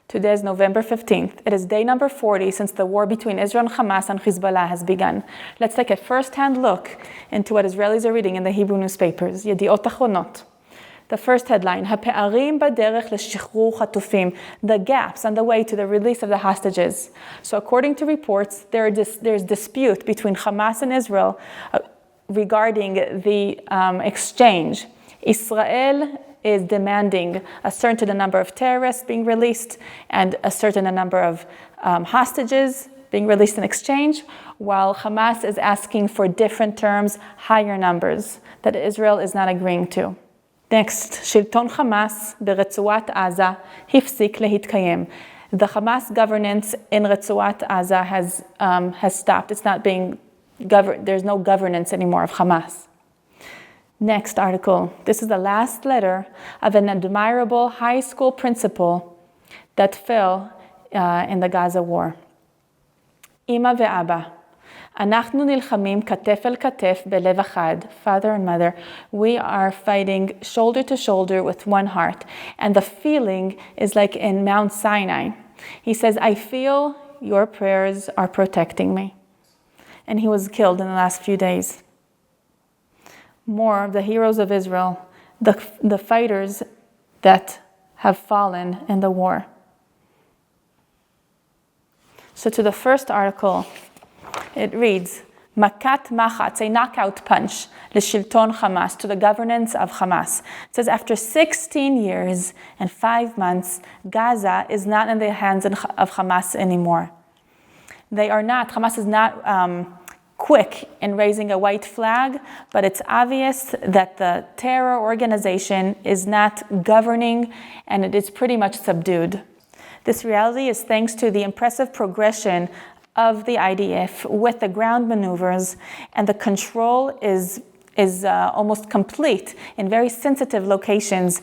Today is November 15th. It is day number 40 since the war between Israel and Hamas and Hezbollah has begun. Let's take a first-hand look into what Israelis are reading in the Hebrew newspapers. Yediot Achronot. The first headline, הפערים בדרך לשחרור חטופים, the gaps on the way to the release of the hostages. So according to reports, there's dispute between Hamas and Israel regarding the exchange. Israel is demanding a certain number of terrorists being released and a certain number of hostages being released in exchange, while Hamas is asking for different terms, higher numbers, that Israel is not agreeing to. Next, שלטון חמאס ברצועת עזה הפסיק להתקיים. The Hamas governance in Retzuat Aza has stopped. It's not being governed. There's no governance anymore of Hamas. Next article. This is the last letter of an admirable high school principal that fell in the Gaza war. Ima ve'aba. אנחנו נלחמים כתף אל כתף בלב אחד, father and mother. We are fighting shoulder to shoulder with one heart. And the feeling is like in Mount Sinai. He says, I feel your prayers are protecting me. And he was killed in the last few days. More of the heroes of Israel, the fighters that have fallen in the war. So to the first article, it reads, Makat machatz, a knockout punch, l'shilton Hamas, to the governance of Hamas. It says, after 16 years and 5 months, Gaza is not in the hands of Hamas anymore. Hamas is not quick in raising a white flag, but it's obvious that the terror organization is not governing and it is pretty much subdued. This reality is thanks to the impressive progression of the IDF with the ground maneuvers, and the control is almost complete in very sensitive locations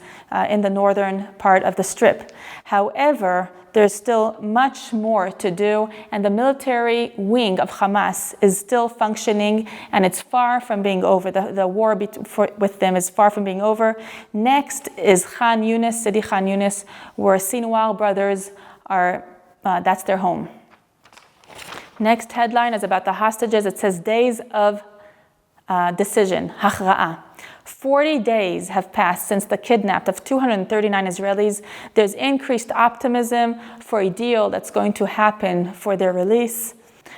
in the northern part of the Strip. However, there's still much more to do, and the military wing of Hamas is still functioning, and it's far from being over. The war with them is far from being over. Next is Khan Yunis, Sidi Khan Yunis, where Sinwar brothers are, that's their home. Next headline is about the hostages. It says days of decision, hachra'ah. 40 days have passed since the kidnapping of 239 Israelis. There's increased optimism for a deal that's going to happen for their release.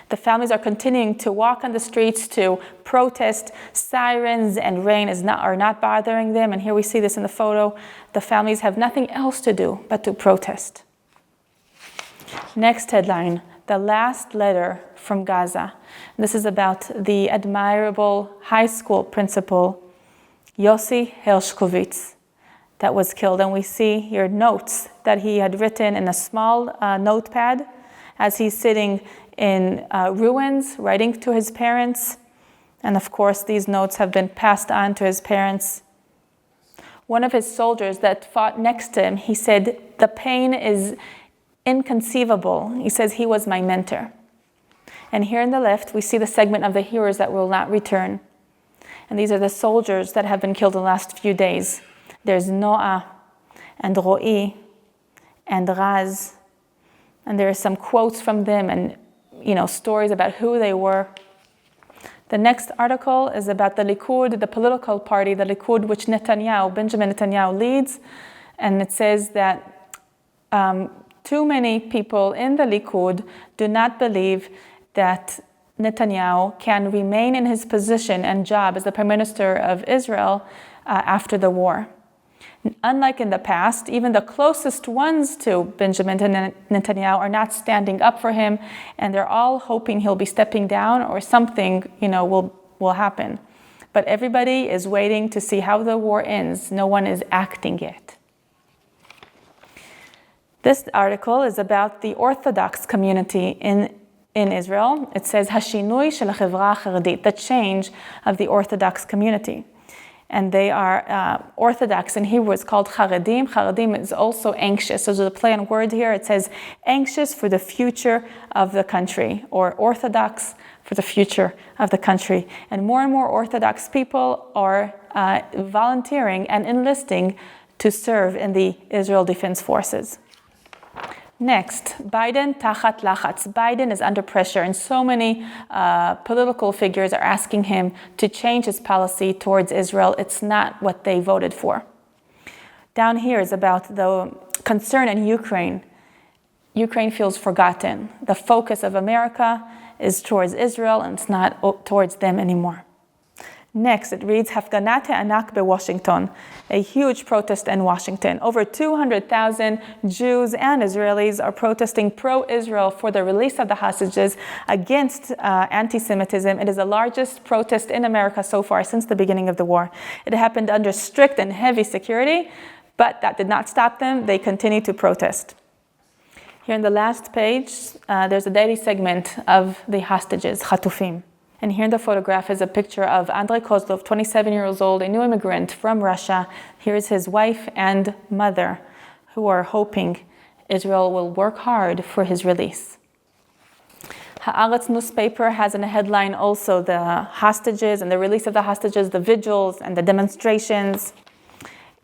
The families are continuing to walk on the streets to protest. Sirens and rain are not bothering them. And here we see this in the photo. The families have nothing else to do but to protest. Next headline, the last letter from Gaza. This is about the admirable high school principal, Yossi Hershkovitz, that was killed. And we see here notes that he had written in a small notepad as he's sitting in ruins, writing to his parents. And of course, these notes have been passed on to his parents. One of his soldiers that fought next to him, he said, the pain is inconceivable. He says, he was my mentor. And here on the left, we see the segment of the heroes that will not return. And these are the soldiers that have been killed in the last few days. There's Noah and Ro'i and Raz. And there are some quotes from them and, stories about who they were. The next article is about the Likud, the political party, the Likud, which Benjamin Netanyahu leads. And it says that too many people in the Likud do not believe that Netanyahu can remain in his position and job as the Prime Minister of Israel after the war. Unlike in the past, even the closest ones to Benjamin Netanyahu are not standing up for him, and they're all hoping he'll be stepping down or something, will happen. But everybody is waiting to see how the war ends. No one is acting yet. This article is about the Orthodox community in Israel. It says, Hashinui shel hachevra hacharedit, the change of the Orthodox community. And they are Orthodox in Hebrew, it's called Charedim. Charedim is also anxious. So there's a play on word here. It says, anxious for the future of the country, or Orthodox for the future of the country. And more Orthodox people are volunteering and enlisting to serve in the Israel Defense Forces. Next, Biden tachat lachatz. Biden is under pressure, and so many political figures are asking him to change his policy towards Israel. It's not what they voted for. Down here is about the concern in Ukraine. Ukraine feels forgotten. The focus of America is towards Israel, and it's not towards them anymore. Next, it reads, Hafganat Anak beWashington, a huge protest in Washington. Over 200,000 Jews and Israelis are protesting pro-Israel for the release of the hostages against anti-Semitism. It is the largest protest in America so far since the beginning of the war. It happened under strict and heavy security, but that did not stop them. They continue to protest. Here in the last page, there's a daily segment of the hostages, Chatufim. And here in the photograph is a picture of Andrei Kozlov, 27 years old, a new immigrant from Russia. Here's his wife and mother, who are hoping Israel will work hard for his release. Haaretz newspaper has in a headline also the hostages and the release of the hostages, the vigils and the demonstrations.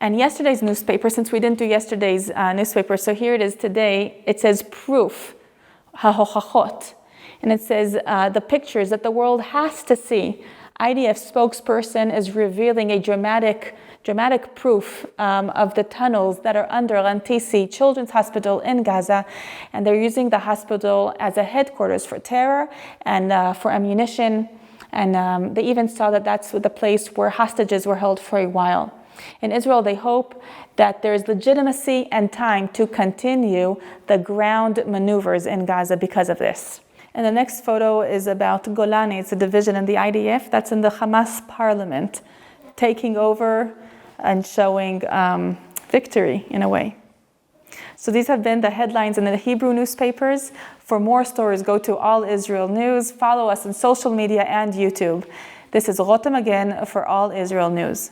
And yesterday's newspaper, since we didn't do yesterday's newspaper, so here it is today, it says proof, hahochachot. And it says the pictures that the world has to see. IDF spokesperson is revealing a dramatic proof of the tunnels that are under Rantisi Children's Hospital in Gaza. And they're using the hospital as a headquarters for terror and for ammunition. And they even saw that that's the place where hostages were held for a while. In Israel, they hope that there is legitimacy and time to continue the ground maneuvers in Gaza because of this. And the next photo is about Golani. It's a division in the IDF that's in the Hamas parliament, taking over and showing victory in a way. So these have been the headlines in the Hebrew newspapers. For more stories, go to All Israel News. Follow us on social media and YouTube. This is Rotem Magen for All Israel News.